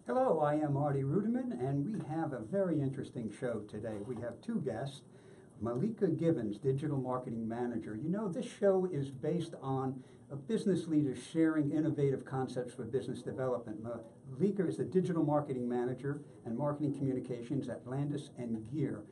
Hello, I am Artie Ruderman, and we have a very interesting show today. We have two guests, Malika Givens, Digital Marketing Manager. You know, this show is based on business leaders sharing innovative concepts for business development. Malika is the Digital Marketing Manager and Marketing Communications at Landis & Gyr,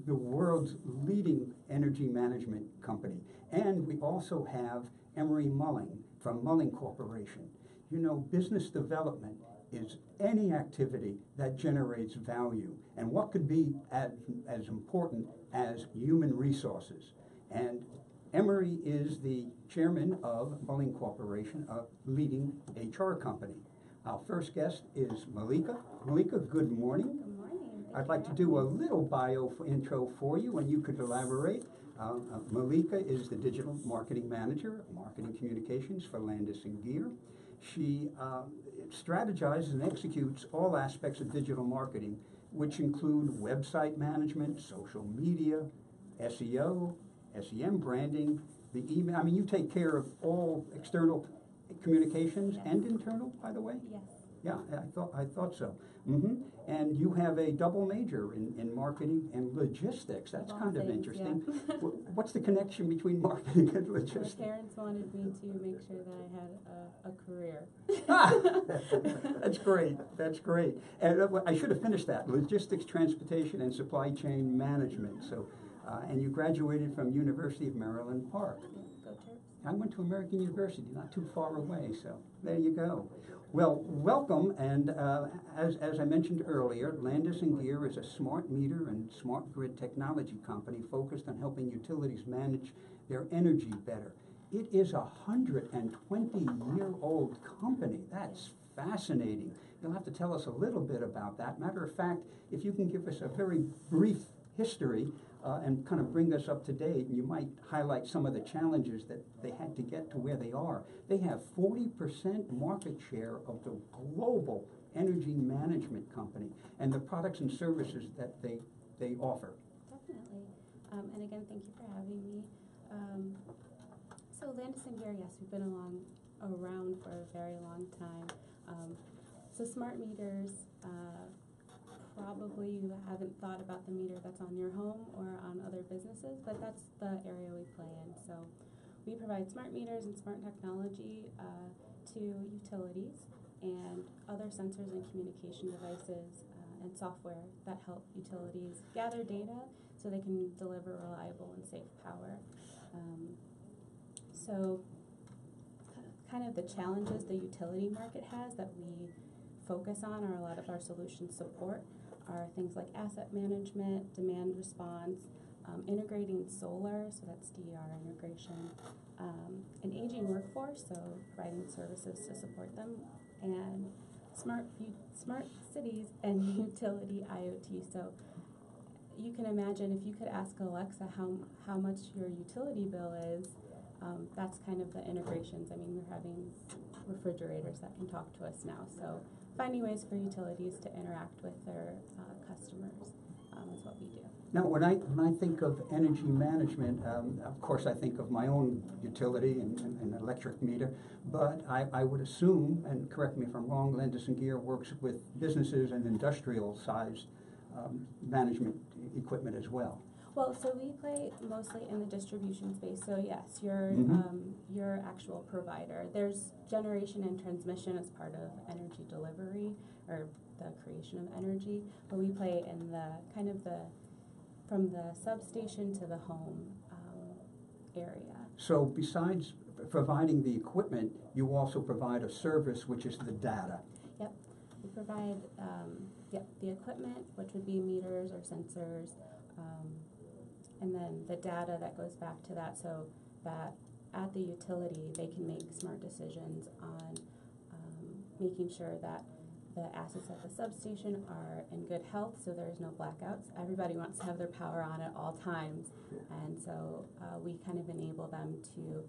the world's leading energy management company. And we also have Emery Mulling from Mulling Corporation. You know, business development is any activity that generates value, and what could be as important as human resources. And Emery is the chairman of Mulling Corporation, a leading HR company. Our first guest is Malika. Malika, good morning. Good morning. I'd like to do a little bio intro for you, and you could elaborate. Malika is the Digital Marketing Manager, Marketing Communications for Landis & Gyr. She strategizes and executes all aspects of digital marketing, which include website management, social media, SEO, SEM branding, the email. I mean, you take care of all external communications. Yes. And internal, by the way? Yes. Yeah, I thought so. And you have a double major in marketing and logistics. That's kind of interesting. Yeah. What's the connection between marketing and logistics? My parents wanted me to make sure that I had a career. That's great. That's great. And I should have finished that. Logistics, transportation, and supply chain management. So, and you graduated from University of Maryland Park. Yeah, go Terps. I went to American University, not too far away. So there you go. Well, welcome, and as I mentioned earlier, Landis & Gyr is a smart meter and smart grid technology company focused on helping utilities manage their energy better. It is a 120-year-old company. That's fascinating. You'll have to tell us a little bit about that. Matter of fact, if you can give us a very brief history and kind of bring us up to date, and you might highlight some of the challenges that they had to get to where they are. They have 40% market share of the global energy management company and the products and services that they offer. Definitely. And again, thank you for having me. So Landis & Gyr, yes, we've been around for a very long time. So smart meters, probably you haven't thought about the meter that's on your home or on other businesses, but that's the area we play in. So we provide smart meters and smart technology to utilities and other sensors and communication devices and software that help utilities gather data so they can deliver reliable and safe power. So kind of the challenges the utility market has that we focus on, or a lot of our solutions support, are things like asset management, demand response, integrating solar, so that's DER integration, an aging workforce, so providing services to support them, and smart cities and utility IoT. So you can imagine if you could ask Alexa how much your utility bill is, that's kind of the integrations. I mean, we're having refrigerators that can talk to us now. So finding ways for utilities to interact with their customers is what we do. Now, when I think of energy management, of course I think of my own utility and electric meter, but I would assume, and correct me if I'm wrong, Landis & Gyr works with businesses and industrial-sized management equipment as well. Well, so we play mostly in the distribution space. So yes, you're your actual provider. There's generation and transmission as part of energy delivery or the creation of energy, but we play in the kind of from the substation to the home area. So besides providing the equipment, you also provide a service, which is the data. Yep, we provide the equipment, which would be meters or sensors. And then the data that goes back to that, so that at the utility they can make smart decisions on making sure that the assets at the substation are in good health, so there's no blackouts. Everybody wants to have their power on at all times, and so we kind of enable them to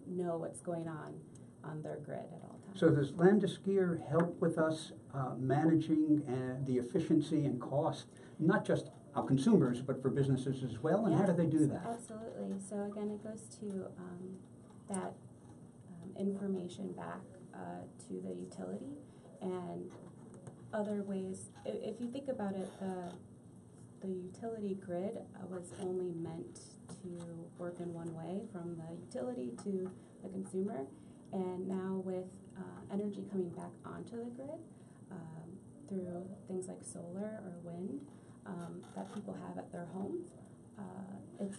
know what's going on their grid at all times. So does Landis & Gyr help with us managing the efficiency and cost, not just our consumers, but for businesses as well? And yes, how do they do that? Absolutely. So again, it goes to that information back to the utility and other ways. If you think about it, the utility grid was only meant to work in one way, from the utility to the consumer, and now with energy coming back onto the grid through things like solar or wind that people have at their homes,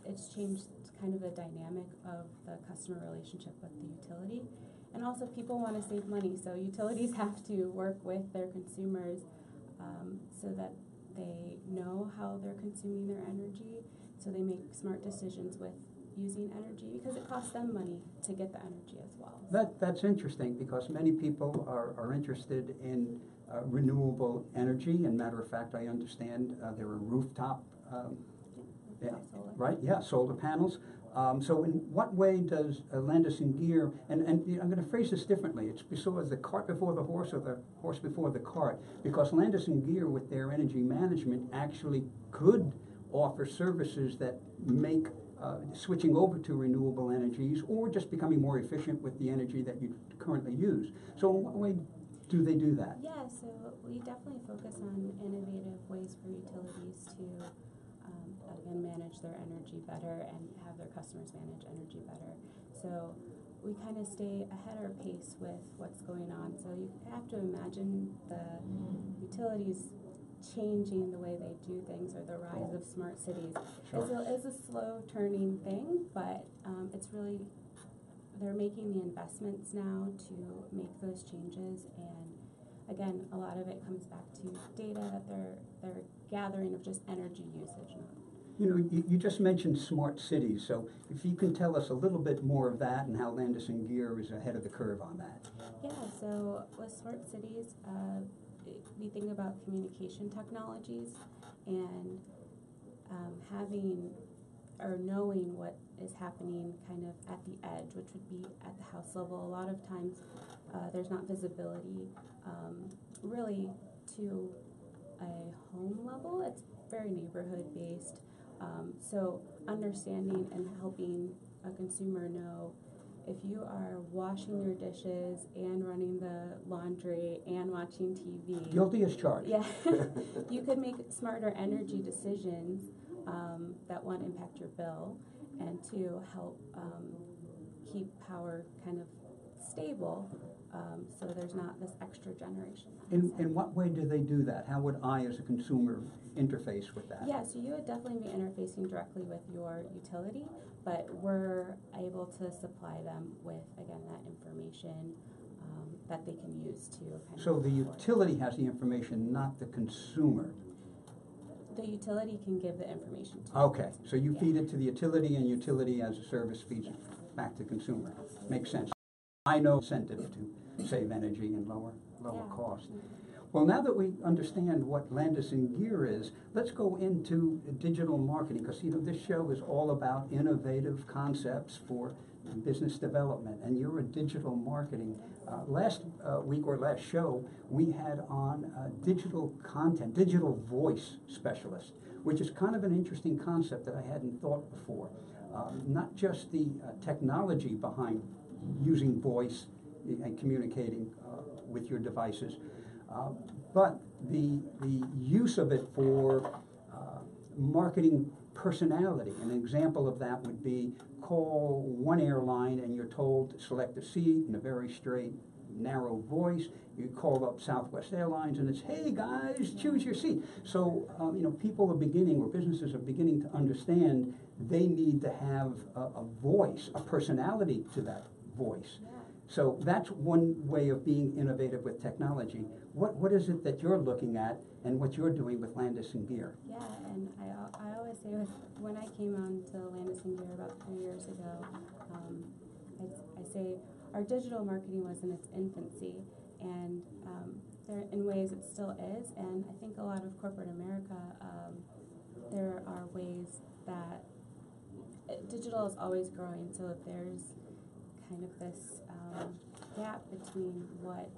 it's changed kind of the dynamic of the customer relationship with the utility. And also, people want to save money, so utilities have to work with their consumers so that they know how they're consuming their energy, so they make smart decisions with using energy, because it costs them money to get the energy as well. That's interesting, because many people are interested in renewable energy, and matter of fact, I understand there are rooftop Solar. right? Yeah, solar panels. So in what way does Landis+Gyr, and I'm going to phrase this differently, it's sort of the cart before the horse or the horse before the cart, because Landis+Gyr with their energy management actually could offer services that make switching over to renewable energies or just becoming more efficient with the energy that you currently use. So in what way do they do that? Yeah, so we definitely focus on innovative ways for utilities to again, manage their energy better and have their customers manage energy better. So we kind of stay ahead of our pace with what's going on. So you have to imagine the utilities changing the way they do things, or the rise of smart cities. Sure. It's a slow turning thing, but it's really, they're making the investments now to make those changes. And again, a lot of it comes back to data that they're gathering of just energy usage. You know, you just mentioned smart cities, so if you can tell us a little bit more of that and how Landis+Gyr is ahead of the curve on that. Yeah, so with smart cities, we think about communication technologies and having or knowing what is happening kind of at the edge, which would be at the house level. A lot of times there's not visibility really to a home level. It's very neighborhood based. So understanding and helping a consumer know, if you are washing your dishes and running the laundry and watching TV, Guilty as charged. yeah, you could make smarter energy decisions that, one, impact your bill, and two, help keep power kind of stable, so there's not this extra generation. In what way do they do that? How would I, as a consumer, interface with that? Yeah, so you would definitely be interfacing directly with your utility, but we're able to supply them with, again, that information that they can use to kind So of the utility has the information, not the consumer. The utility can give the information to Okay, you. so you Yeah. feed it to the utility, and utility as a service feeds it back to consumer. Makes sense. I know incentive to save energy and lower Yeah. cost. Well, now that we understand what Landis+Gyr is, let's go into digital marketing, because this show is all about innovative concepts for business development, and you're a digital marketing. Last week or last show, we had on digital content, digital voice specialist, which is kind of an interesting concept that I hadn't thought before. Not just the technology behind using voice and communicating with your devices, but the use of it for marketing personality. An example of that would be call one airline and you're told to select a seat in a very straight, narrow voice. You call up Southwest Airlines and it's, hey guys, choose your seat. So people are beginning, or businesses are beginning to understand they need to have a voice, a personality to that voice. Yeah. So that's one way of being innovative with technology. What is it that you're looking at and what you're doing with Landis+Gyr? Yeah, and I always say, when I came on to Landis+Gyr about 3 years ago, I say our digital marketing was in its infancy, and there, in ways it still is, and I think a lot of corporate America, there are ways that digital is always growing, so there's kind of this gap between what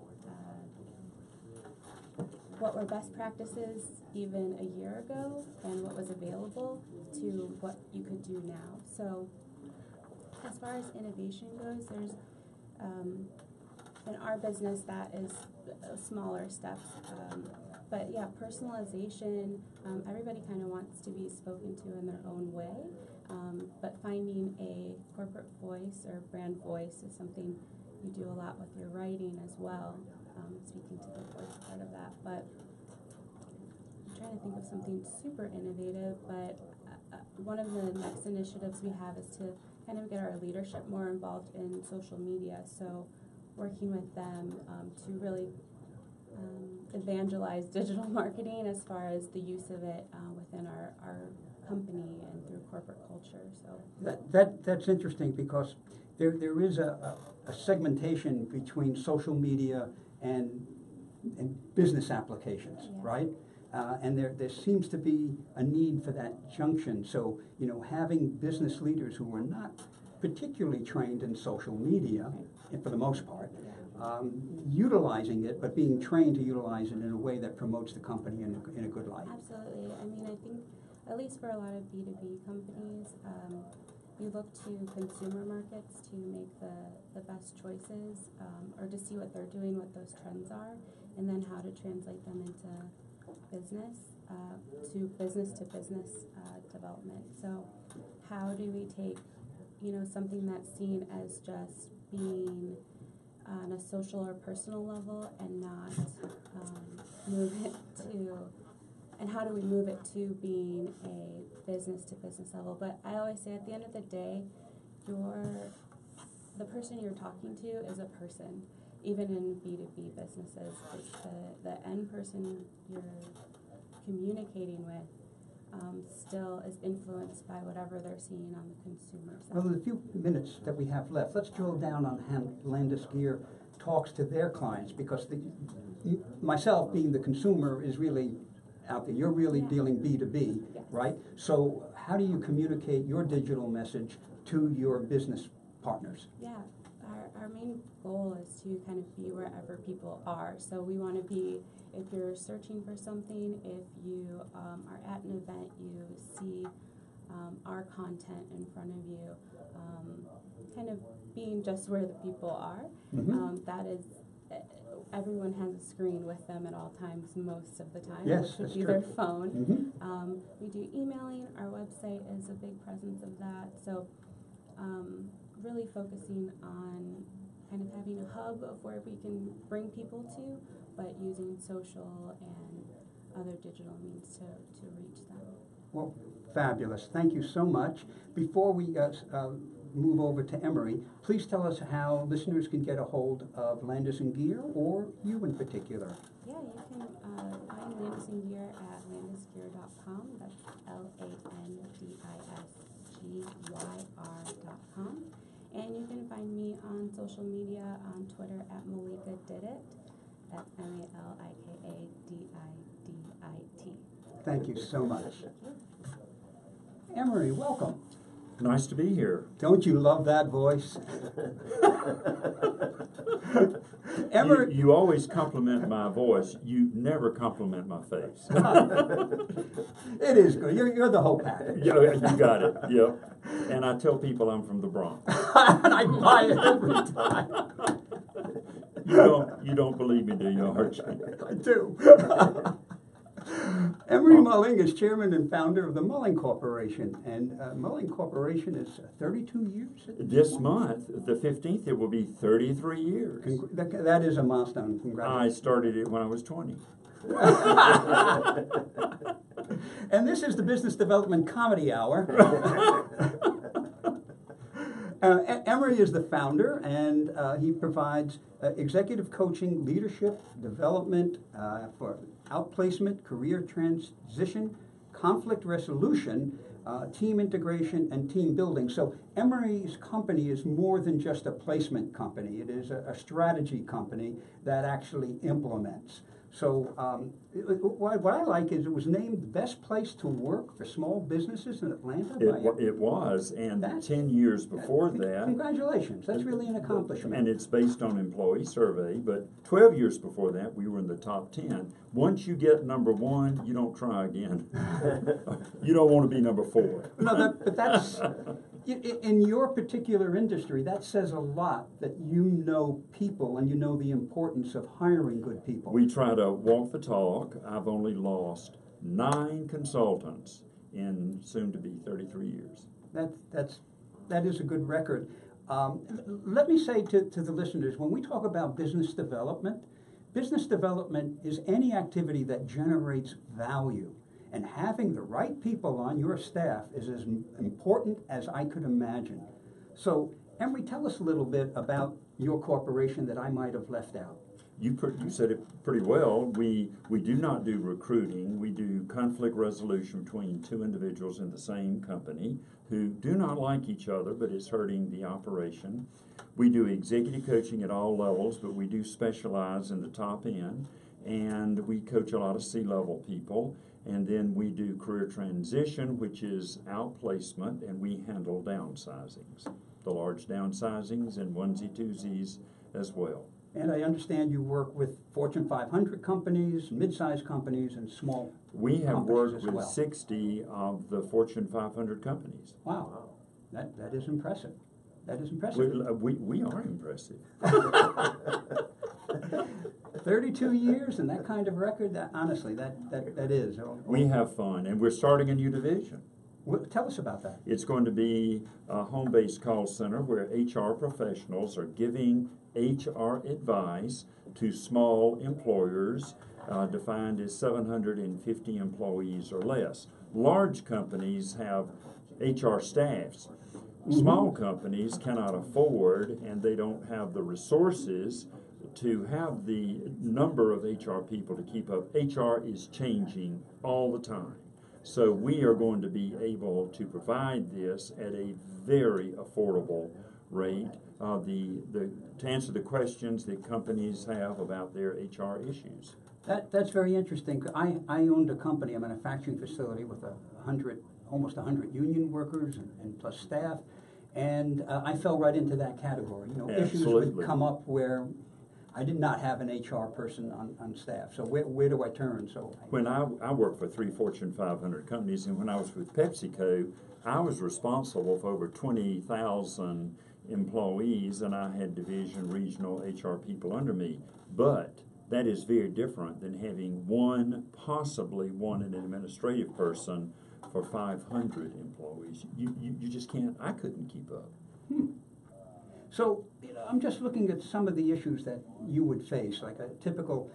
were best practices even a year ago and what was available to what you could do now. So as far as innovation goes, there's in our business, that is smaller steps. But yeah, personalization, everybody kind of wants to be spoken to in their own way. But finding a corporate voice or brand voice is something you do a lot with your writing as well, speaking to the voice part of that. But I'm trying to think of something super innovative, but one of the next initiatives we have is to kind of get our leadership more involved in social media. So working with them to really evangelize digital marketing as far as the use of it within our company and through corporate culture. So That's interesting because there is a segmentation between social media and business applications, Yeah. right? And there seems to be a need for that junction. So, having business leaders who are not particularly trained in social media, for the most part, utilizing it, but being trained to utilize it in a way that promotes the company in a good light. absolutely. I mean, I think at least for a lot of B2B companies, we look to consumer markets to make the best choices or to see what they're doing, what those trends are, and then how to translate them into business to business development. So how do we take something that's seen as just being on a social or personal level and not move it to, and how do we move it to being a business to business level? But I always say at the end of the day, the person you're talking to is a person. Even in B2B businesses, it's the end person you're communicating with still is influenced by whatever they're seeing on the consumer side. Well, in the few minutes that we have left, let's drill down on how Landis Gear talks to their clients, because myself, being the consumer, is really out there. You're really dealing B2B, Yes. right? So how do you communicate your digital message to your business partners? Yeah, our main goal is to kind of be wherever people are. So we want to be, if you're searching for something, if you are at an event, you see our content in front of you, kind of being just where the people are. Mhm. That is, everyone has a screen with them at all times most of the time, Yes, which would that's be true. their phone. Mhm. We do emailing. Our website is a big presence of that. So really focusing on kind of having a hub of where we can bring people to, but using social and other digital means to reach them. Well, fabulous. Thank you so much. Before we move over to Emery, please tell us how listeners can get a hold of Landis & Gear, or you in particular. Yeah, you can find Landis & Gear at landisgear.com. That's LANDISGYR.com. And you can find me on social media on Twitter at Malika Did It. That's MALIKADIDIT. Thank you so much. Emery, welcome. Nice to be here. Don't you love that voice? Emery, You always compliment my voice. You never compliment my face. it is good. You're the whole package. You got it. Yep. And I tell people I'm from the Bronx. And I buy it every time. You don't believe me, do you, Archie? I do. Emery Mulling is chairman and founder of the Mulling Corporation, and Mulling Corporation is 32 years. This month, the 15th, it will be 33 years. That is a milestone. I Congratulations. started it when I was 20. And this is the Business Development Comedy Hour. Emery is the founder, and he provides executive coaching, leadership, development for outplacement, career transition, conflict resolution, team integration, and team building. So Emery's company is more than just a placement company. It is a strategy company that actually implements. So What I like is it was named the best place to work for small businesses in Atlanta. by- It was, and That's- 10 years before that. Congratulations, that's really an accomplishment. And it's based on employee survey, but 12 years before that, we were in the top 10. Once you get number 1, you don't try again. You don't want to be number 4. No, but that's, in your particular industry, that says a lot, that you know people and you know the importance of hiring good people. We try to walk the talk. I've only lost 9 consultants in soon to be 33 years. That is a good record. Let me say to the listeners, when we talk about business development is any activity that generates value. And having the right people on your staff is as important as I could imagine. So, Emery, tell us a little bit about your corporation that I might have left out. You said it pretty well. We do not do recruiting. We do conflict resolution between 2 individuals in the same company who do not like each other, but it's hurting the operation. We do executive coaching at all levels, but we do specialize in the top end, and we coach a lot of C-level people. And then we do career transition, which is outplacement, and we handle downsizings, the large downsizings and onesie-twosies as well. And I understand you work with Fortune 500 companies, mid-sized companies, and small We have companies worked as with well. 60 of the Fortune 500 companies. Wow, that is impressive. That is impressive. We are impressive. 32 years and that kind of record, honestly, that is. We have fun, and we're starting a new division. Tell us about that. It's going to be a home-based call center where HR professionals are giving HR advice to small employers, defined as 750 employees or less. Large companies have HR staffs. Small companies cannot afford, and they don't have the resources to have the number of HR people to keep up. HR is changing all the time. So we are going to be able to provide this at a very affordable rate. To answer the questions that companies have about their HR issues. That's very interesting. I owned a company, a manufacturing facility with almost 100 union workers and plus staff, and I fell right into that category. Issues Absolutely. would come up where I did not have an HR person on staff. So where do I turn? When I worked for 3 Fortune 500 companies, and when I was with PepsiCo, I was responsible for over 20,000 employees, and I had division, regional HR people under me. But that is very different than having possibly one an administrative person for 500 employees. You just can't. I couldn't keep up. So I'm just looking at some of the issues that you would face, like a typical,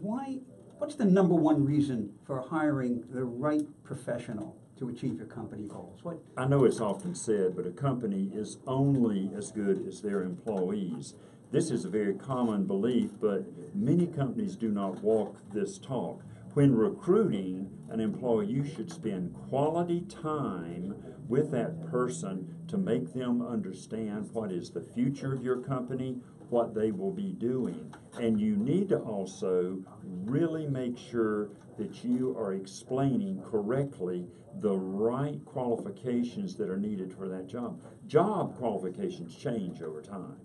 what's the number one reason for hiring the right professional to achieve your company goals? I know it's often said, but a company is only as good as their employees. This is a very common belief, but many companies do not walk this talk. When recruiting an employee, you should spend quality time with that person to make them understand what is the future of your company, what they will be doing. And you need to also really make sure that you are explaining correctly the right qualifications that are needed for that job. Job qualifications change over time.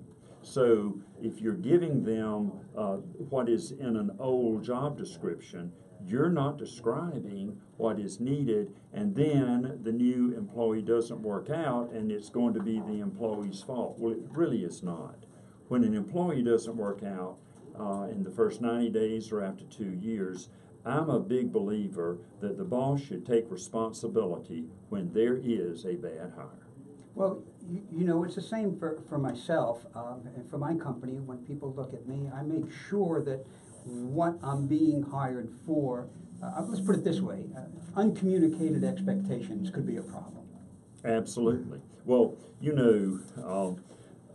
So if you're giving them what is in an old job description, you're not describing what is needed, and then the new employee doesn't work out and it's going to be the employee's fault. Well, it really is not. When an employee doesn't work out in the first 90 days or after 2 years, I'm a big believer that the boss should take responsibility when there is a bad hire. Well, it's the same for myself and for my company. When people look at me, I make sure that what I'm being hired for, let's put it this way, uncommunicated expectations could be a problem. Absolutely. Well,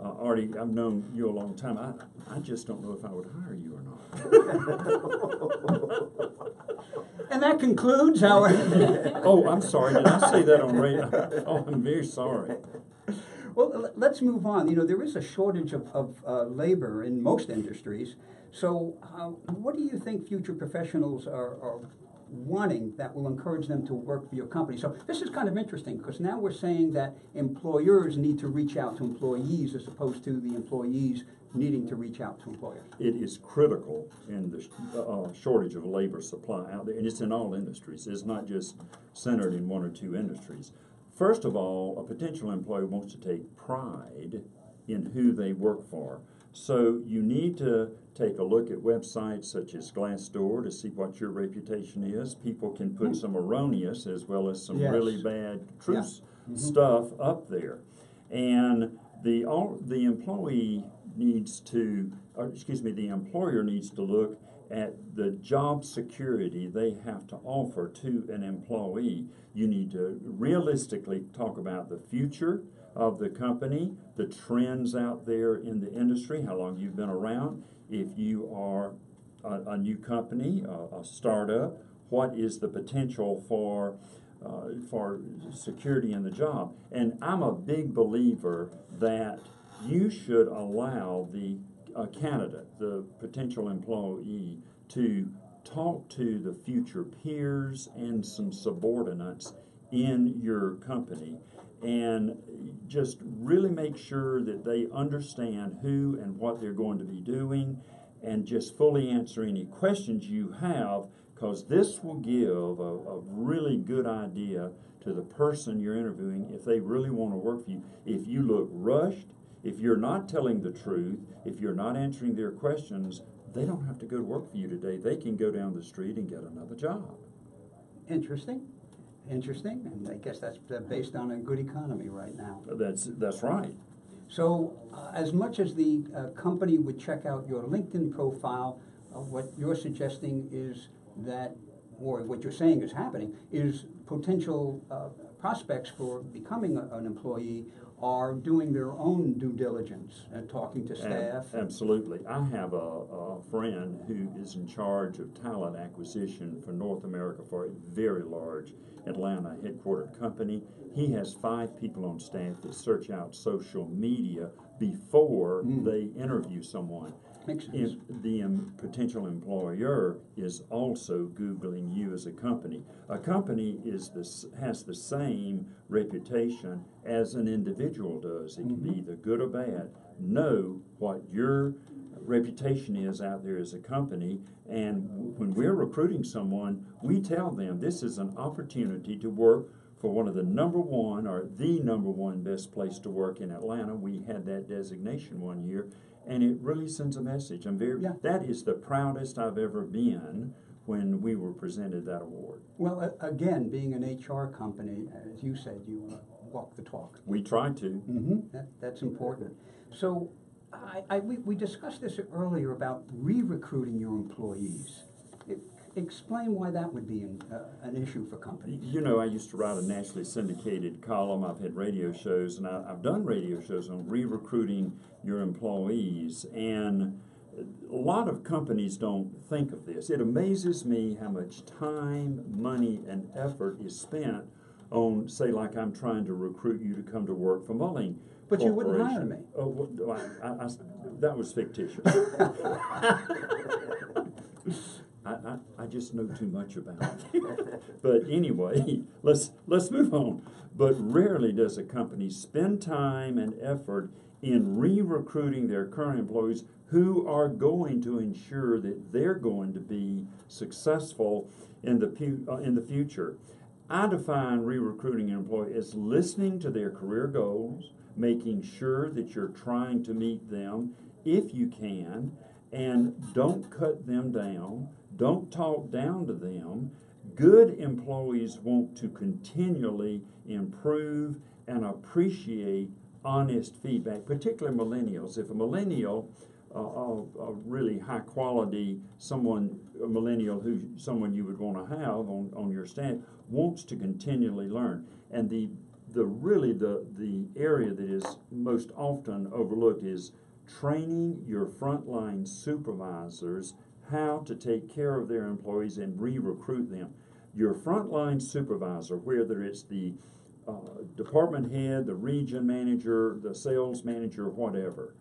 Artie, I've known you a long time. I just don't know if I would hire you or not. And that concludes our... Oh, I'm sorry. Did I say that on radio? Oh, I'm very sorry. Well, let's move on. There is a shortage of labor in most industries. So what do you think future professionals are wanting that will encourage them to work for your company? So this is kind of interesting because now we're saying that employers need to reach out to employees as opposed to the employees needing to reach out to employers. It is critical in the shortage of labor supply out there, and it's in all industries. It's not just centered in one or two industries. First of all, a potential employee wants to take pride in who they work for. So you need to take a look at websites such as Glassdoor to see what your reputation is. People can put some erroneous as well as some Yes. really bad true stuff up there. And the employee needs to, the employer needs to look at the job security they have to offer to an employee. You need to realistically talk about the future of the company, the trends out there in the industry, how long you've been around. If you are a new company, a startup, what is the potential for security in the job? And I'm a big believer that you should allow the candidate, the potential employee, to talk to the future peers and some subordinates in your company and just really make sure that they understand who and what they're going to be doing and just fully answer any questions you have, because this will give a really good idea to the person you're interviewing if they really want to work for you. If you look rushed, if you're not telling the truth, if you're not answering their questions, they don't have to go to work for you today. They can go down the street and get another job. Interesting, and I guess that's based on a good economy right now. That's right. So as much as the company would check out your LinkedIn profile, what you're suggesting is that, or what you're saying is happening, is potential prospects for becoming an employee are doing their own due diligence and talking to staff. Absolutely. I have a friend who is in charge of talent acquisition for North America for a very large Atlanta headquartered company. He has 5 people on staff that search out social media before they interview someone. Makes sense. The potential employer is also Googling you as a company. A company has the same reputation as an individual does. It can be either good or bad. Know what your reputation is out there as a company, and when we're recruiting someone, we tell them this is an opportunity to work for one of the number one best place to work in Atlanta. We had that designation one year, and it really sends a message. That is the proudest I've ever been when we were presented that award. Well, again, being an HR company, as you said, you walk the talk. We try to. That's important. So we discussed this earlier about re-recruiting your employees. Explain why that would be an issue for companies. You know, I used to write a nationally syndicated column. I've had radio shows, and I've done radio shows on re-recruiting your employees. And a lot of companies don't think of this. It amazes me how much time, money, and effort is spent on, say, like I'm trying to recruit you to come to work for Mulling. But you wouldn't hire me. Oh, that was fictitious. I just know too much about it. But anyway, let's move on. But rarely does a company spend time and effort in re-recruiting their current employees who are going to ensure that they're going to be successful in the future. I define re-recruiting an employee as listening to their career goals, making sure that you're trying to meet them if you can, and don't cut them down. Don't talk down to them. Good employees want to continually improve and appreciate honest feedback, particularly millennials. If a millennial, a really high quality millennial someone you would want to have on your staff, wants to continually learn. And the area that is most often overlooked is training your frontline supervisors how to take care of their employees and re-recruit them. Your frontline supervisor, whether it's the department head, the region manager, the sales manager, whatever,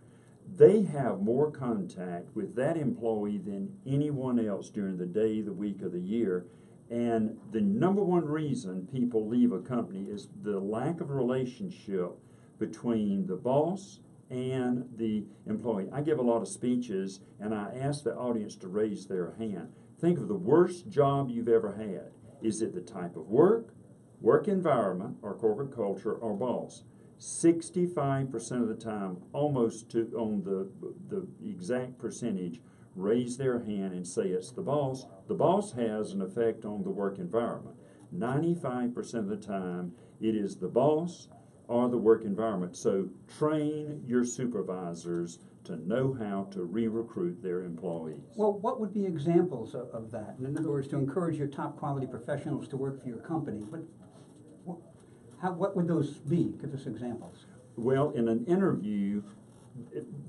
they have more contact with that employee than anyone else during the day, the week, or the year. And the number one reason people leave a company is the lack of relationship between the boss and the employee. I give a lot of speeches, and I ask the audience to raise their hand. Think of the worst job you've ever had. Is it the type of work, work environment, or corporate culture, or boss? 65% of the time, almost on the exact percentage, raise their hand and say it's the boss. The boss has an effect on the work environment. 95% of the time, it is the boss or the work environment. So train your supervisors to know how to re-recruit their employees. Well, what would be examples of that? In other words, to encourage your top quality professionals to work for your company. But what would those be? Give us examples. Well, in an interview,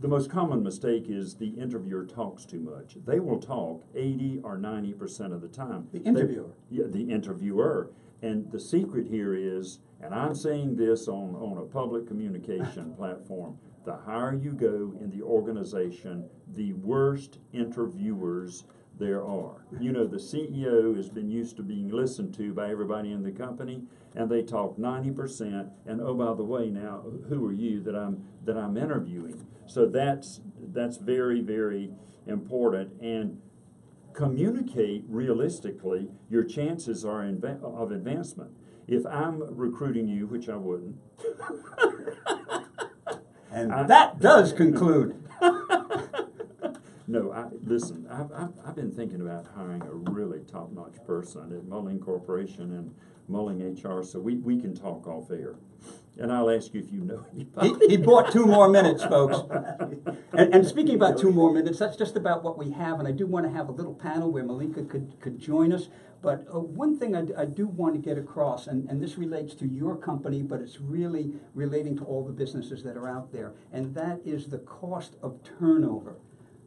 the most common mistake is the interviewer talks too much. They will talk 80 or 90% of the time. The interviewer? The interviewer. And the secret here is, and I'm saying this on a public communication platform, the higher you go in the organization, the worst interviewers there are. You know, the CEO has been used to being listened to by everybody in the company, and they talk 90%. And oh, by the way, now who are you that I'm interviewing? So that's very, very important. And communicate realistically. Your chances are of advancement. If I'm recruiting you, which I wouldn't. And that does conclude. No, listen, I've been thinking about hiring a really top-notch person at Mulling Corporation and Mulling HR, so we can talk off air. And I'll ask you if you know anybody. He bought 2 more minutes, folks. And speaking about 2 more minutes, that's just about what we have. And I do want to have a little panel where Malika could join us. But one thing I do want to get across, and this relates to your company, but it's really relating to all the businesses that are out there, and that is the cost of turnover.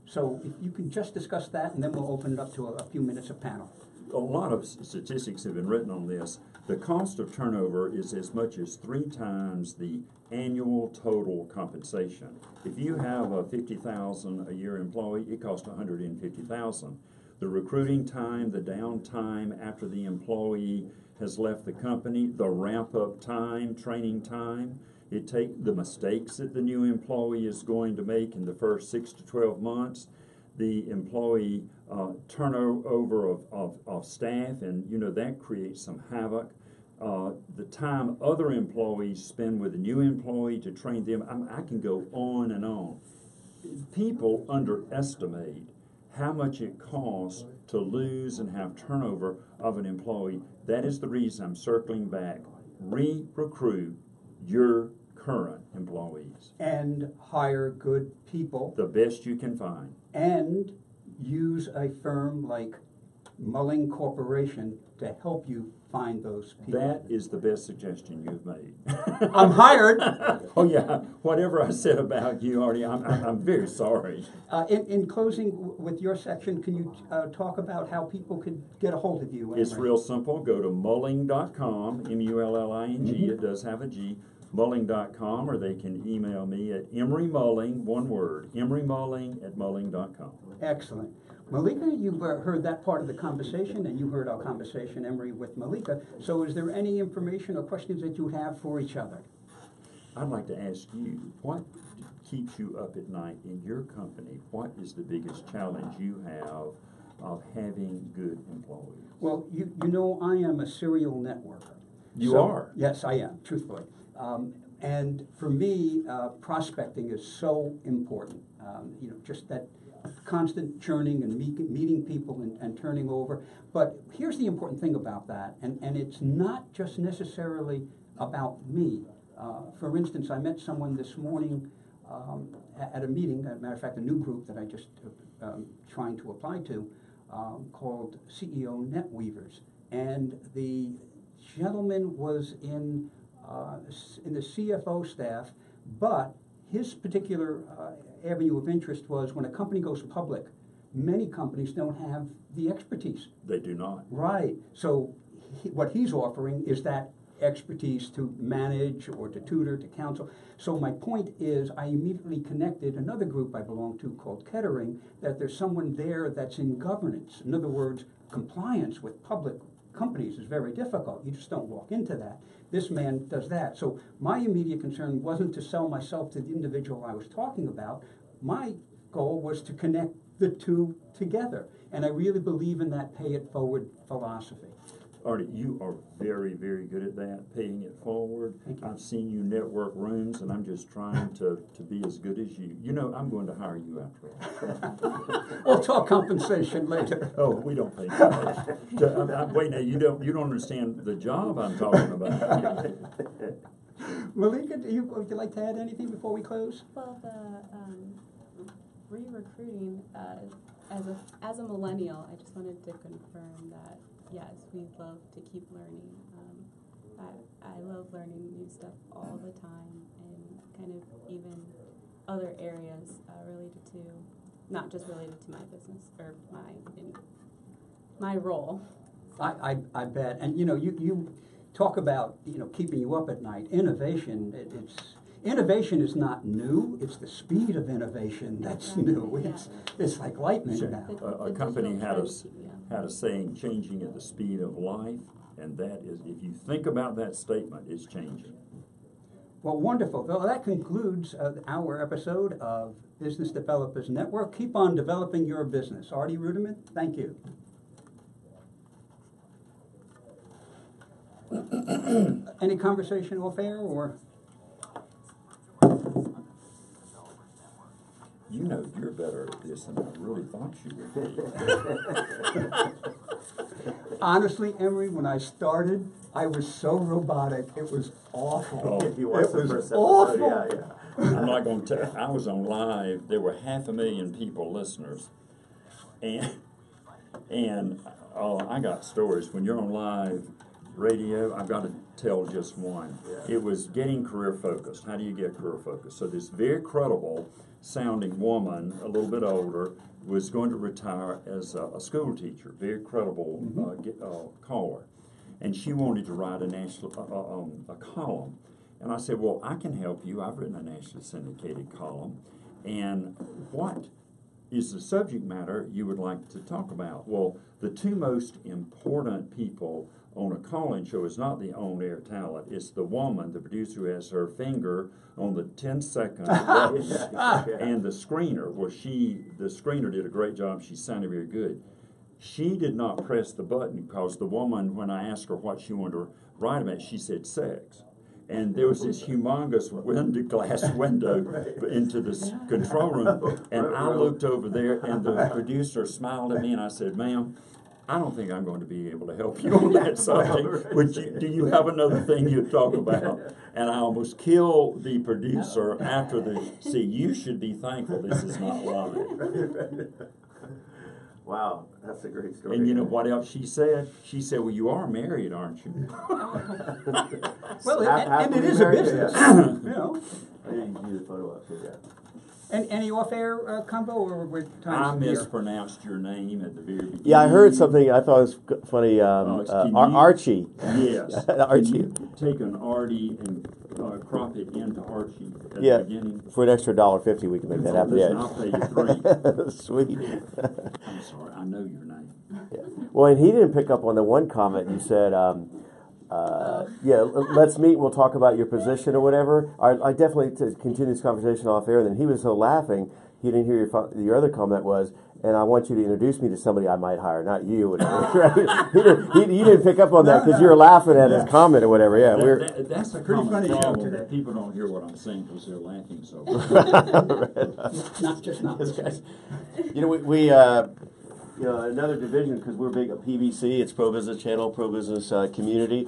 So if you can just discuss that, and then we'll open it up to a few minutes of panel. A lot of statistics have been written on this. The cost of turnover is as much as 3 times the annual total compensation. If you have a $50,000 a year employee, it costs $150,000. The recruiting time, the downtime after the employee has left the company, the ramp-up time, training time, the mistakes that the new employee is going to make in the first 6 to 12 months, the employee turnover of staff, and you know that creates some havoc. The time other employees spend with a new employee to train them, I can go on and on. People underestimate how much it costs to lose and have turnover of an employee. That is the reason I'm circling back. Re-recruit your current employees. And hire good people. The best you can find. And use a firm like Mulling Corporation to help you find those people. That is the best suggestion you've made. I'm hired. Oh yeah, whatever I said about you, Artie, I'm very sorry. In closing, with your section, can you talk about how people could get a hold of you? It's real simple. Go to mulling.com, M-U-L-L-I-N-G, it does have a G, mulling.com, or they can email me at Emery Mulling, one word, emerymulling@mulling.com. Excellent. Malika, you've heard that part of the conversation, and you heard our conversation, Emery, with Malika. So is there any information or questions that you have for each other? I'd like to ask you, what keeps you up at night in your company? What is the biggest challenge you have of having good employees? Well, you know I am a serial networker. You are? Yes, I am, truthfully. And for me, prospecting is so important. Just that constant churning and meeting people and turning over. But here's the important thing about that, and it's not just necessarily about me. For instance, I met someone this morning at a meeting, as a matter of fact, a new group that I just trying to apply to, called CEO NetWeavers. And the gentleman was in the CFO staff, but his particular avenue of interest was when a company goes public, many companies don't have the expertise. They do not. Right. So what he's offering is that expertise to manage or to tutor, to counsel. So my point is, I immediately connected another group I belong to called Kettering, that there's someone there that's in governance. In other words, compliance with public companies is very difficult. You just don't walk into that. This man does that. So my immediate concern wasn't to sell myself to the individual I was talking about. My goal was to connect the two together. And I really believe in that pay it forward philosophy. Artie, you are very, very good at that, paying it forward. Thank you. I've seen you network rooms, and I'm just trying to be as good as you. You know, I'm going to hire you after all. We'll talk compensation later. Oh, we don't pay cash. Wait, now, you don't understand the job I'm talking about. Malika, would you like to add anything before we close? Well, the re-recruiting, as a millennial, I just wanted to confirm that, yes, we love to keep learning. I love learning new stuff all the time, and kind of even other areas related to, not just related to my business or my role. I bet. And you talk about keeping you up at night. Innovation. Innovation is not new. It's the speed of innovation that's new. It's like lightning Sure. now. A company had a saying, changing at the speed of life, and that is, if you think about that statement, it's changing. Well, wonderful. Well, that concludes our episode of Business Developers Network. Keep on developing your business. Artie Ruderman, thank you. Any conversation off air or? You know you're better at this than I really thought you would be. Honestly, Emery, when I started, I was so robotic. It was awful. Oh, He was it the was first awful. episode, yeah. I'm not going to tell. I was on live. There were 500,000 people, listeners, and I got stories. When you're on live radio, I've got to tell just one. Yeah. It was getting career focused. How do you get career focused? So this very credible sounding woman, a little bit older, was going to retire as a school teacher. Very credible caller, and she wanted to write a national a column. And I said, well, I can help you. I've written a nationally syndicated column. And what is the subject matter you would like to talk about? Well, the two most important people on a call-in show is not the on-air talent. It's the woman, the producer, who has her finger on the 10-second button, and the screener. Well, the screener did a great job. She sounded very good. She did not press the button because the woman, when I asked her what she wanted to write about, she said sex. And there was this humongous glass window into the control room, and I looked over there, and the producer smiled at me, and I said, ma'am, I don't think I'm going to be able to help you on that subject. Do you have another thing you'd talk about? And I almost killed the producer after you should be thankful this is not live. Wow, that's a great story. And you know what else she said? She said, well, you are married, aren't you? Well, and it is a business. I didn't use a photo up here yet. And any off-air combo or with I times here? mispronounced your name at the very beginning. Yeah, I heard something I thought was funny. Archie. Yes. Archie. Take an Artie and crop it into Archie at Yeah. the beginning. For an extra $1.50, we can make that happen. Listen, I'll pay you $3. Sweet. I'm sorry, I know your name. Yeah. Well, and he didn't pick up on the one comment you said. Let's meet. We'll talk about your position or whatever. I definitely to continue this conversation off air. And then he was so laughing, he didn't hear your other comment was, and I want you to introduce me to somebody I might hire, not you. Whatever. You didn't pick up on that because you were laughing at his comment or whatever. Yeah, That's a Pretty common funny show problem today. that people don't hear what I'm saying because they're laughing so much. Not This this guy's- we another division because we're big at PBC. It's Pro Business Channel, Pro Business Community.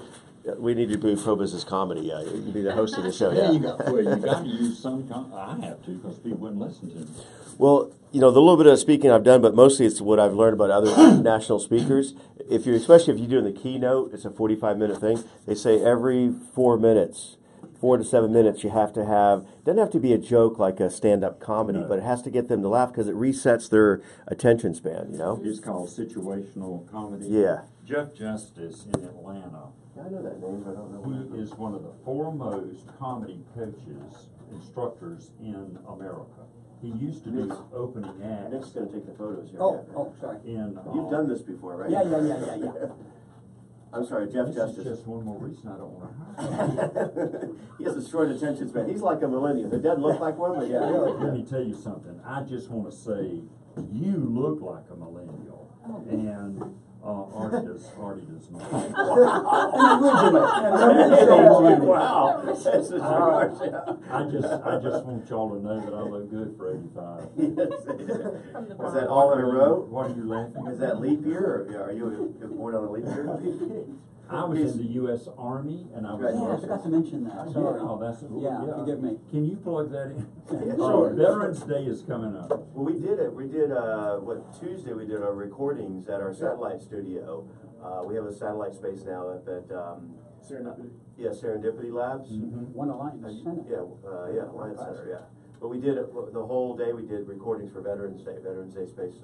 We need to do Pro Business Comedy. You'd be the host of the show. There Yeah. you go. Well, you got to use some. I have to because people wouldn't listen to me. Well, the little bit of speaking I've done, but mostly it's what I've learned about other national speakers. Especially if you're doing the keynote, it's a 45-minute thing. They say every 4 minutes, 4 to 7 minutes, you have to have. It doesn't have to be a joke like a stand-up comedy, No. but it has to get them to laugh because it resets their attention span. It's called situational comedy. Yeah. Jeff Justice in Atlanta. Yeah, I know that name, but I don't know He is one of the foremost comedy coaches, instructors in America. He used to do Nick's- opening Nick's acts gonna take the photos here. Oh, yeah. oh, sorry. in. You've done this before, right? Yeah. I'm sorry, Jeff This Justice. is just one more reason I don't want to hire He has a short attention span. He's like a millennial. It doesn't look like one, but yeah. him. Let me tell you something. I just want to say, you look like a millennial, and Artie does not. Wow. That's a short, yeah. I just want y'all to know that I look good for 85. Is that all in a row? What are you laughing at? Is that leap year, or are you born on a leap year? I was in the U.S. Army, and I was. Yeah, I forgot to mention that, sorry. Oh, that's Yeah, forgive me. Can you plug that in? Yeah, sure. Veterans Day is coming up. Well, we did it. We did, Tuesday we did our recordings at our satellite studio. We have a satellite space now at, Serendipity. yeah, Serendipity Labs. One Alliance Senate. Yeah, Lions Center, yeah. But we did it, the whole day, we did recordings for Veterans Day space,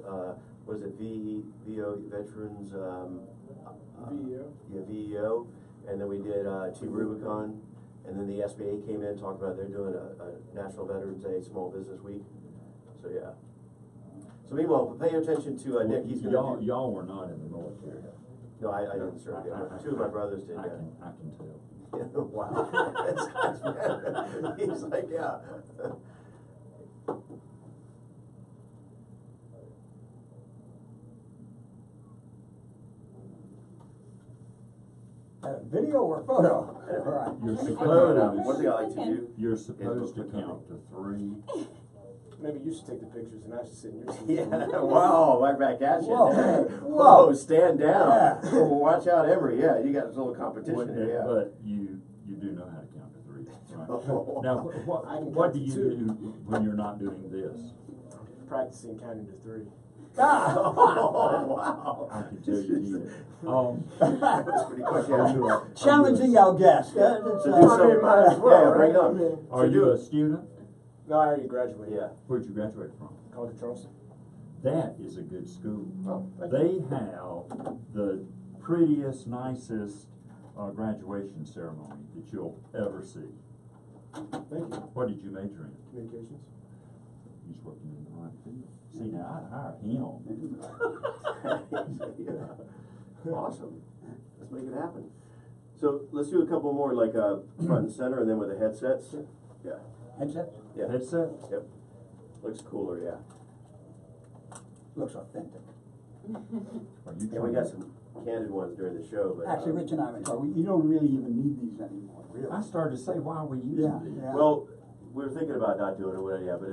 what is it, VEO, Veterans, VEO. yeah, VEO, and then we did, Team Rubicon, and then the SBA came in, talked about they're doing a National Veterans Day Small Business Week, so yeah. So meanwhile, pay attention to, Nick, he's gonna do. Y'all were not in the military. No, I didn't serve, yeah. Two of my brothers did, I yeah. can tell. Wow. That's nice, man. He's like, yeah. Video or photo? All right. You're One supposed, thing I like to do. you're supposed to count to 3. Maybe you should take the pictures and I should sit in your seat. Yeah, wow, right back at you. Whoa. Whoa, Whoa. stand down. Yeah. Watch out, Emery. Yeah, you got this little competition here, yeah. But you do know how to count to 3, right? Oh. Now, I can what count do to you 2. do when you're not doing this? Practicing counting to 3. Oh, wow. I can tell you did. That was pretty quick, yeah. Challenging our guest. So do some, might as well, yeah, bring it right? on. I mean, Are you a student? No, I already graduated. Yeah. Where'd you graduate from? College of Charleston. That is a good school. Oh, thank you. They have the prettiest, nicest graduation ceremony that you'll ever see. Thank you. What did you major in? Communications. He's working in the right field. See, now I'd hire him. Yeah. Awesome. Let's make it happen. So let's do a couple more, like front and center, and then with the headsets. Sure. Yeah. Headset? Yeah. Headset? Yep. Looks cooler, yeah. Looks authentic. Are you Yeah, we got some candid ones during the show, but Actually, Rich and I were talking, you don't really even need these anymore, really. I started to say, why are we using Yeah, these? yeah. well, we were thinking about not doing it, whatever, yeah, but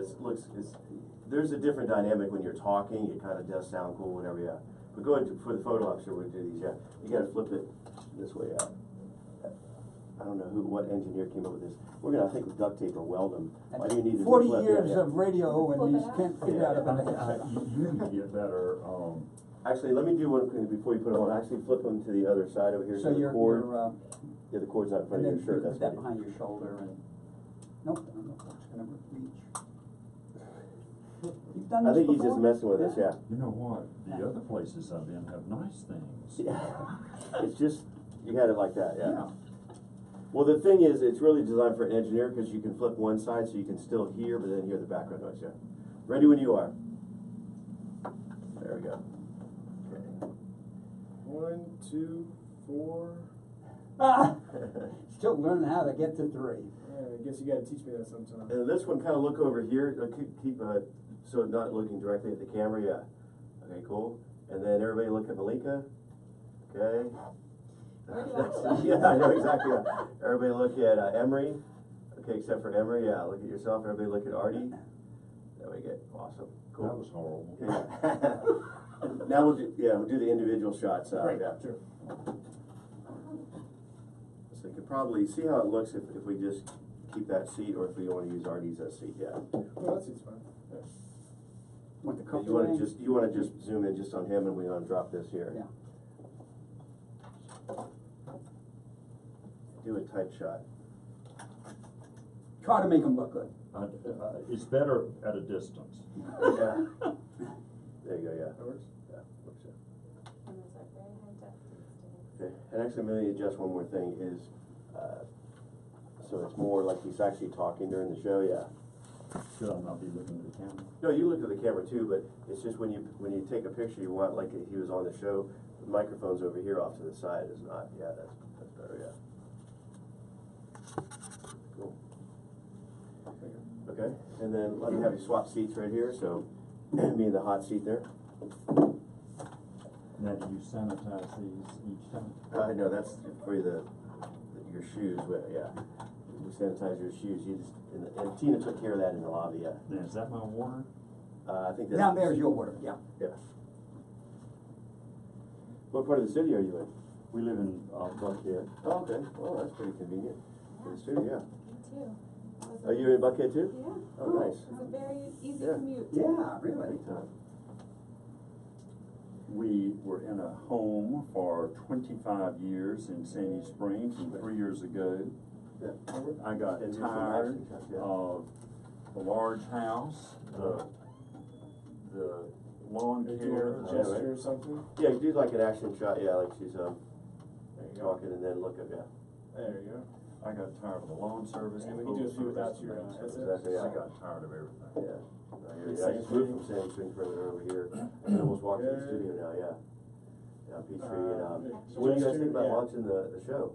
there's a different dynamic when you're talking. It kind of does sound cool, whatever, yeah. But go ahead for the photo op, sure we'll do these, yeah. You got to flip it this way out. I don't know what engineer came up with this. We're gonna, I think, with duct tape or weld them. Why do you need to 40 flip? years Yeah, yeah. of radio and these can't figure out about a You headset. need to get better. Actually, let me do one thing before you put them on. Actually, flip them to the other side over here. So the you're, cord. you're, Yeah, the cord's not in front and of then your you shirt. put That's that what behind your shoulder and, nope, I don't know if it's gonna reach. You've done I this think he's before? just messing with us, yeah. You know what? The other places I've been have nice things. Yeah. It's just, you had it like that, yeah. Well, the thing is, it's really designed for an engineer because you can flip one side so you can still hear, but then hear the background noise, yeah. Ready when you are. There we go. Okay. 1, 2, 4. Ah, still learning how to get to 3. I guess you gotta teach me that sometime. And this one, kind of look over here, keep so not looking directly at the camera, yeah. Okay, cool. And then everybody look at Malika. Okay. Yeah, I know exactly. Yeah. Everybody look at Emery. Okay, except for Emery, yeah. Look at yourself. Everybody look at Artie. There we go. Awesome. Cool. That was horrible. Yeah. Now we'll do the individual shots. Great, Yeah. sure. So you can probably see how it looks if we just keep that seat, or if we want to use Artie's seat. Yeah. Well, that seems fine. Yeah. Want the You couple want in? to just zoom in just on him, and we want to drop this here. Yeah. Do a tight shot. Try to make them look good. It's better at a distance. Yeah. There you go. Yeah. That works. Yeah. Works, yeah. And those are very high And actually, let me adjust one more thing. Is so it's more like he's actually talking during the show. Yeah. Should I not be looking at the camera? No, you look at the camera too, but it's just when you take a picture, you want like he was on the show. The microphone's over here off to the side. Is not. Yeah, that's better. Yeah. Cool. Okay, and then let me have you swap seats right here. So me in the hot seat there. Now, do you sanitize these each time? No, that's for your shoes. Yeah, you sanitize your shoes. You just and Tina took care of that in the lobby. Yeah. Now, is that my water? I think that's Down there's your water, yeah. Yeah. What part of the city are you in? We live in Buckhead. Oh, okay. Well, that's pretty convenient for the studio. Me too. Are you in Buckhead too? Yeah. Oh, nice. It's a very easy Yeah. commute. Yeah, really. Anytime. We were in a home for 25 years in Sandy Springs, and 3 years ago, Yeah. I got And you're from tired Ashton, yeah. of the large house, the lawn Are you care. doing a gesture or something? Yeah, you do like an action shot. Yeah, like she's There you go. talking and then look at There you go. I got tired of the lawn service. And the we can do a food few without service, your, the main headset. service. Exactly, yeah. I got tired of everything. yeah. Same I just moved thing. from Sandy Springs further over here. I can almost walk to the Good. studio now. Yeah. Yeah, Peachtree. And Good. so, what do you guys think about Yeah. launching the show?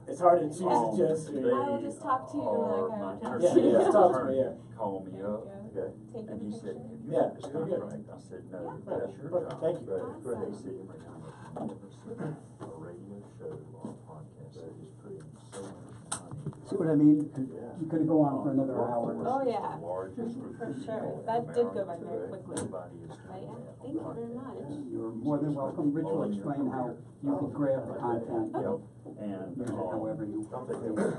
It's hard to choose a They gesture. I will just talk to you are like I my would talk entertainment to you. Yeah, talk to me, attorney yeah. called me up, Okay. Take and a he said, picture. have you Yeah, got this very good. contract? I said, no, Yeah. that's your Perfect. job. Thank you. Right. Awesome. Great. They said, I have never seen a radio show or a podcast that is putting so much money. See what I mean? Yeah. You could go on for another hour. Oh, yeah. The largest group For of sure. people in That did go by America. very quickly. Nobody is But doing yeah, that. thank you very much. You're more than welcome. Rich will explain how you can grab the content, Yep, and, use it however you. I'll take it. Okay.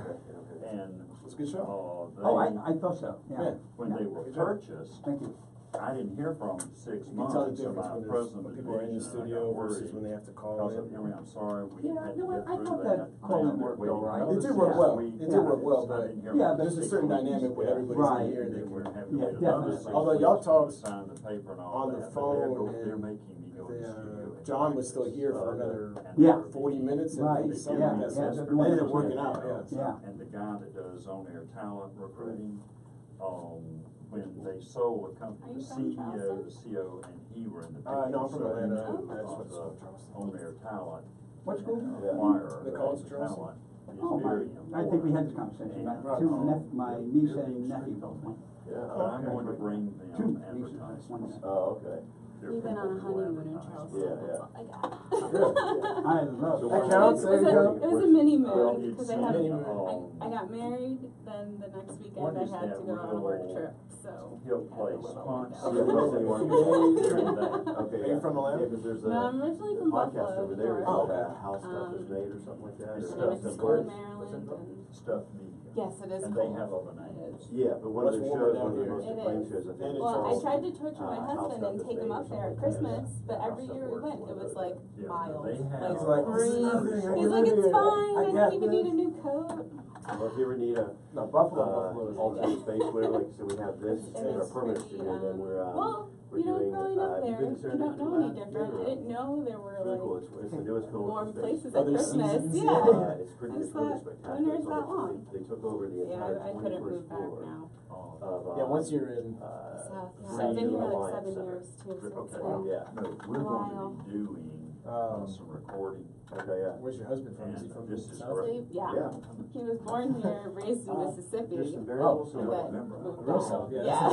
and, It's a good show. Oh, they, I thought so, yeah. Yeah. when they were Good job. purchased, Thank you. I didn't hear from them 6 You can tell the months, so difference my when, president when of people are in the division, I studio got versus worried. when they have to call Because of in. Henry, I'm sorry, we Yeah, had to no, get I through thought that. that call-in Now they're worked waiting all right. another It did work 6 well. weeks. It did work well, I but didn't hear Yeah, from but there's a 6 certain weeks. dynamic when Yeah. everybody's Right. in here. They They were can, having to Yeah, wait another definitely. 6 Although weeks y'all to talked sign the paper and all on the that, but they're phone they're and making me go to the studio. and John do was still this. here for another And Yeah. they're 40 minutes at Right, least. They Something give like me that. a So yeah, it the one ended up that working discount, out. Yeah. Yeah. And the guy that does on-air talent recruiting, when they sold the company, Are the you from CEO, the Charleston? CO, and he were in the No, I'm from beginning, Atlanta. so That's of what's the from Charleston. on-air talent. What school? Acquire The college the Charleston? talent is Oh, very I think we had this conversation, my niece and nephew both went. Yeah. I'm going to bring Two them nieces, one advertisements. nephew. Oh, okay. Their We've been on a people honeymoon in advertising. Charleston. Yeah, That's yeah. all I got. I love So it. that counts? It There was you a, go. it was a mini Well, moon because it's I had mini in, I got married. Then the next weekend What I is had that to go on a work real trip. So Hill I had a Place, little Ponce. window. Yeah, but then you want to during that. Okay. Are you from Atlanta? Yeah, because there's No, I'm originally from podcast Buffalo, over there. New Oh, York. okay. How stuff is made or something like that. It's I or stuff went to that school in works. Maryland. And Stuff media. yes, it is And cold. they have other names. Yeah, but one of Much the warmer shows, down one of the here. most It acclaimed is. shows, I think. And is Well, I Charleston. tried to torture my How husband Stuff and is take him Made or up there at something like Christmas, that. but How every Stuff year we Works, went, one it of was those. like Yeah, mild, they have- like He's like, green. "Nothing, I He's can like, live it's here. fine. I I got don't even need a this." new coat. Well, if you ever need a No, Buffalo is alternate space, whatever, like I said, we have this, And instead of our it's permanent pretty, studio, then we're well, we're you know, doing, growing up have you there, been to you don't know any different. Yeah. I didn't know there were It's really cool, like it's the newest co-working warm space. places at Other Christmas. seasons, Yeah. It's pretty, I it's just really thought, spectacular. when is It's that almost- long? They took over the Yeah, entire I couldn't 21st move back floor now. of, Yeah, once you're in, South, yeah. Green I've been here like Alliance 7 Center. years too, so it's Okay. like, Yeah, No, we're going Wow. to be doing some recording. okay, yeah. where's your husband from? Is he And from this the is South? great. yeah. Yeah. He was born here, raised in Mississippi. There's some Oh, variables, and so then remember. moved Real back. South, yeah. Yeah.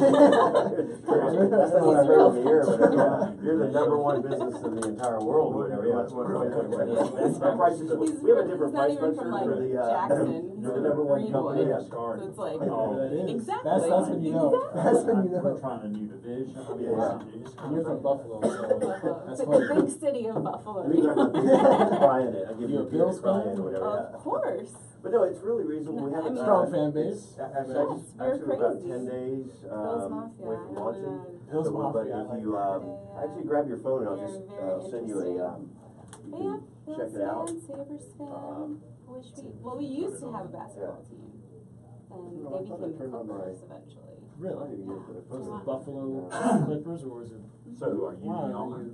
That's not what I heard in the air, but you're the number one business in the entire world, whatever, yeah. That's Our prices, we have a different He's not price even structure from like for the, Jackson. you're the number one company, Greenwood. yeah. So it's like, Whatever that is. exactly. That's when you know. Exactly. That's when you We're know. trying a new division. I mean, Yeah. it's And you're from Buffalo, so that's It's why. the big city of Buffalo. Let me grab my Brian it, I'll give You you a a beer Bills Brian fan? or whatever, Of yeah. course. But no, it's really reasonable, we No, haven't. I mean- Strong fan base. Actually, Yes, we're actually, we're about crazy. 10 days, Bills Mafia. away from launching. Bills So, but Mafia, I if like you, that. actually grab your phone and I'll They're just, very send you a, interesting. you But yeah, can check Bills it out. fan, Sabres fan. I wish we used to have a basketball team. And No, they I thought I became the turned on my- Clippers eventually. I Really? didn't get it for the Was phone. it Buffalo Clippers or was it? So are you Why the are owner? you?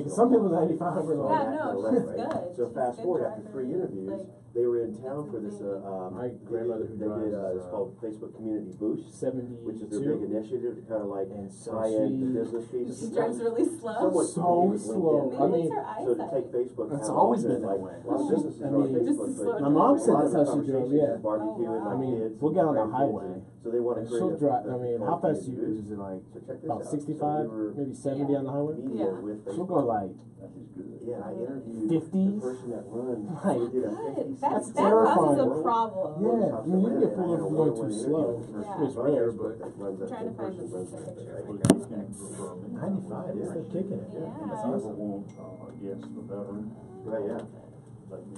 mean, 'cause some people 95 are like, Yeah, no, she's good. So She's a fast good forward, after driver. 3 interviews, Like, they were in town for this, My grandmother who they did, drives, it's called Facebook Community Boost, 72. which is their big initiative to kind of like And so tie in she- the business piece. she drives really slow. Somewhat So competing with slow. LinkedIn. I Maybe mean, it's her So to eyesight. take Facebook. It's out, always been like, that way. A lot of businesses I are on mean, Just Facebook, to but slow My mom said a lot that's of how the she drove, conversations yeah. is barbecuing Oh, my wow. I mean, kids. we'll get on the grandkids, highway. and so they want to And create she'll a. drive, I mean, how fast do you, Boost. is it like So check this about out. 65, So we were maybe 70 Yeah. on the highway? media Yeah. with She'll Facebook. go like, Yeah, I interviewed 50s? the person that runs. Like, they did a Good. 50 That That's causes terrifying. a problem. Yeah, I mean, you can get pulled over for going too slow. Yeah. It's rare, but Trying to find the picture. 95, Yeah. it's still kicking it. Yeah. If you ever want, yes, the veteran, Right, yeah. let me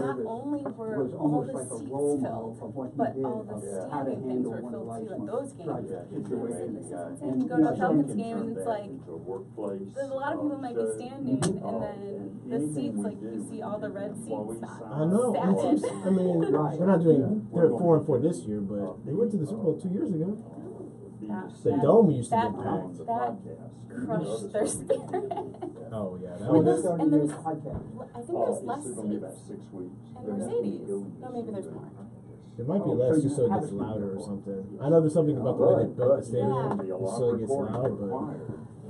not service only were was all almost the like a seats role model filled, of what he but did, all the of Yeah. how to standing things handle were one of filled life's too at most those games. tragic Yeah, situations. This is guy. insane. You go And, to a you know, Falcons Can game and turn it's that like into a workplace, there's a lot of people might be show. standing, and then the Anything seats, we like do, you see all the red employee seats not side. I know. Savage. I mean, Right. they're not doing. They're 4-4 this year, but they went to the Super Bowl 2 years ago. The That- dome used to that- get packed. that crushed their spirit. Oh yeah, that And was. there's- and there's- I think Oh, there's less it's gonna be about seats 6 weeks. in Mercedes. No, maybe there's more. It might be Oh, less so just you so it have gets a louder or speaker. something. I know there's something about the way they built the stadium, Yeah. so it gets loud,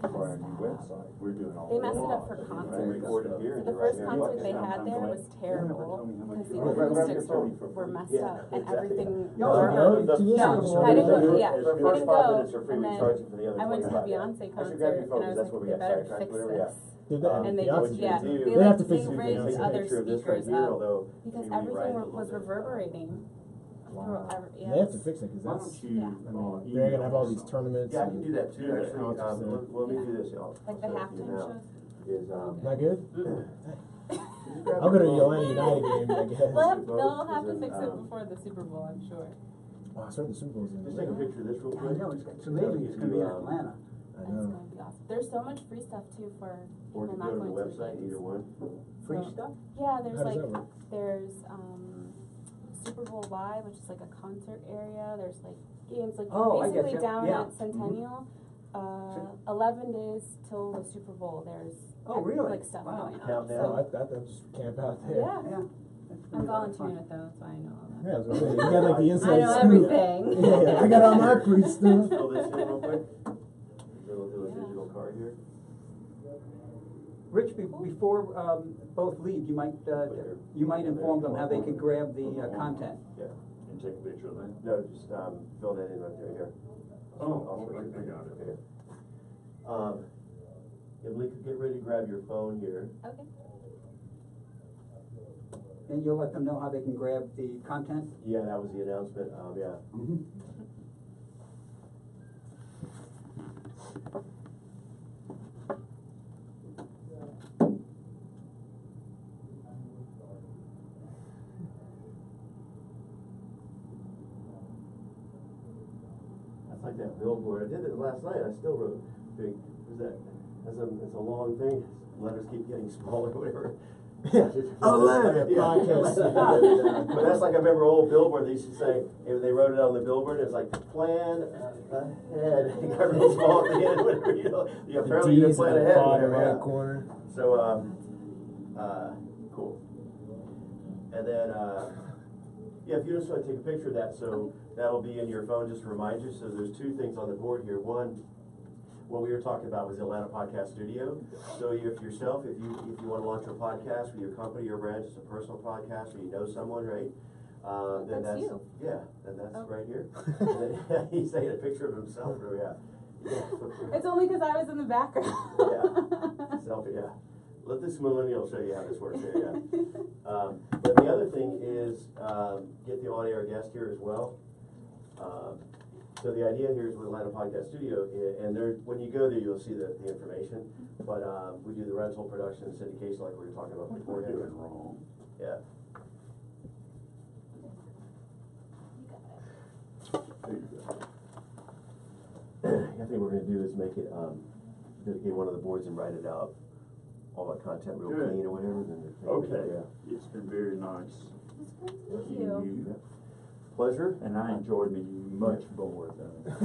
but For our new website, we're doing all. They messed it up for They concerts. recorded here. So the first concert they had there was terrible because the acoustics were messed up and everything. No, no, No, to this no, one, I didn't go. so- Yeah, The we first didn't 5 go, minutes are free, and we then charge you for the other I went to the 25. Beyonce I should grab concert your and phone, I was that's where like, we they got better sidetracked, fix whatever, this. Did that, And they Beyonce just, yeah, did. they They have to like, fix they it. raised Take a other picture of this right speakers here, up although because maybe rewrite it a everything little was bit. reverberating. They have to fix it because Why that's. don't you, I mean, they're gonna have all these tournaments. Yeah, I can do that too, Do that. actually. Let me do this, y'all. Like the halftime shows. Is, Not good. grab I'll go to your the phone. Atlanta United game, I guess. They'll have to fix it before the Super Bowl, I'm sure. Oh, I started the Super Bowl's in Just take a picture of this real I quick. know, it's amazing it's gonna be in Atlanta. I It's know. gonna be awesome. There's so much free stuff too for Or people to not go to the going to the website, games. either one. Free So- stuff? Yeah, there's How does like that work? there's Super Bowl Live, which is like a concert area. There's like games like Oh, I get basically you. down Yeah. at Centennial. 11 days till the Super Bowl. There's Oh, really? like stuff Wow. going on. Countdown. I just camp out there. Yeah, Yeah. That's gonna I'm be a lot of volunteering fun. it though, so I know all that. Yeah, I was gonna say, you got like the inside I know scoop. everything. Yeah, I got all my free stuff. Fill this in real quick. Then we'll do a digital card here. Rich, before both leave, you might inform them how they could grab the content. Yeah. and take a picture of that. No, just fill that in right there, here. Oh, switch it. I got it. Okay. Emily, get ready to grab your phone here. Okay. And you'll let them know how they can grab the content? Yeah, that was the announcement, yeah. Mm-hmm. That's like that billboard. I did it last night. I still wrote big. Is that? It's a long thing. Letters keep getting smaller, whatever. Atlanta podcast. But that's like I remember old billboard. They used to say they wrote it on the billboard. It's like plan ahead. It got real small at the end. Whatever, you know, apparently you didn't plan ahead. Bottom Whatever, right yeah. corner. So cool. And then yeah, if you just want to take a picture of that, so that'll be in your phone just to remind you. So there's two things on the board here. One, what we were talking about was the Atlanta Podcast Studio. So if you want to launch a podcast with your company or brand, just a personal podcast, or you know someone, right? Then That's you. Yeah, and that's Oh. right here. And then, he's taking a picture of himself. Or, yeah. It's only because I was in the background. Yeah. Selfie, yeah. Let this millennial show you how this works here, yeah. But the other thing is get the on-air guest here as well. So the idea here is with Atlanta Podcast Studio, and there, when you go there, you'll see the information. But we do the rental, production, and syndication like we were talking about What we're before. doing wrong. Yeah. There you go. I think what we're going to do is make it, dedicate one of the boards and write it out, all that content real Good. clean or whatever. Then Okay, Yeah. it's been very nice. Thank you. Pleasure. And I enjoyed meeting you much more than. Thank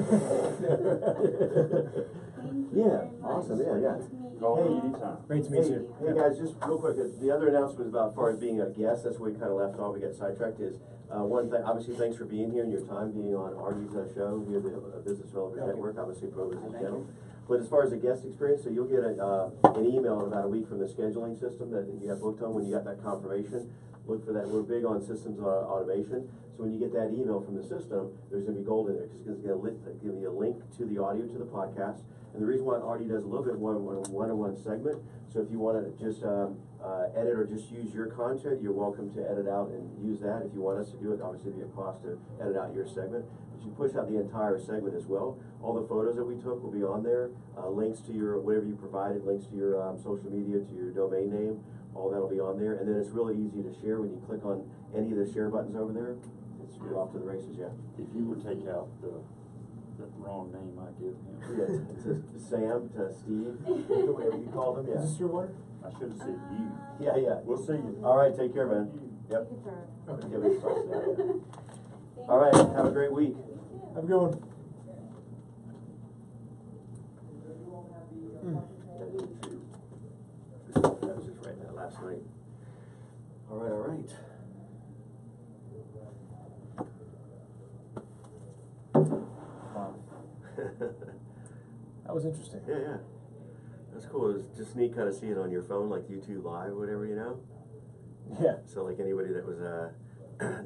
you Yeah, very much. awesome, yeah. Nice to meet Call me you. anytime. Great to meet you. Hey guys, just real quick, the other announcement about as far as being a guest, that's where we kind of left off, we got sidetracked, is one thing, obviously thanks for being here and your time being on Artie's show here, the Business Developers Network, obviously Pro Business Channel. But as far as the guest experience, so you'll get an email in about a week from the scheduling system that you got booked on when you got that confirmation. Look for that. We're big on systems automation. So when you get that email from the system, there's going to be gold in there because it's going to give you a link to the audio to the podcast. And the reason why Artie does a little bit one-on-one segment. So if you want to just edit or just use your content, you're welcome to edit out and use that. If you want us to do it, obviously it'd be a cost to edit out your segment. But you push out the entire segment as well. All the photos that we took will be on there. Links to your whatever you provided, links to your social media, to your domain name. All that'll be on there. And then it's really easy to share when you click on any of the share buttons over there. You're off to the races, yeah. If you would take out the wrong name I give him. Yeah, to Sam, to Steve, whatever you call them, yeah. Is this your water? I should have said you. Yeah, yeah. We'll see you. All right, take care, man. Yep. Take it for- Give it a try, yeah. Thank All right, you. have a great week. Have a good one. I was just writing that last night. All right, all right. was interesting. Yeah, yeah. That's cool. It was just neat kind of seeing it on your phone, like YouTube Live or whatever, you know? Yeah. So like anybody that was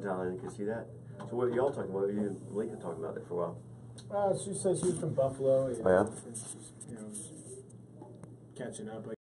dialing in could see that. So what are y'all talking about? What were you and Malika talking about there for a while? She said she was from Buffalo. Oh, yeah? And she's, you know, catching up.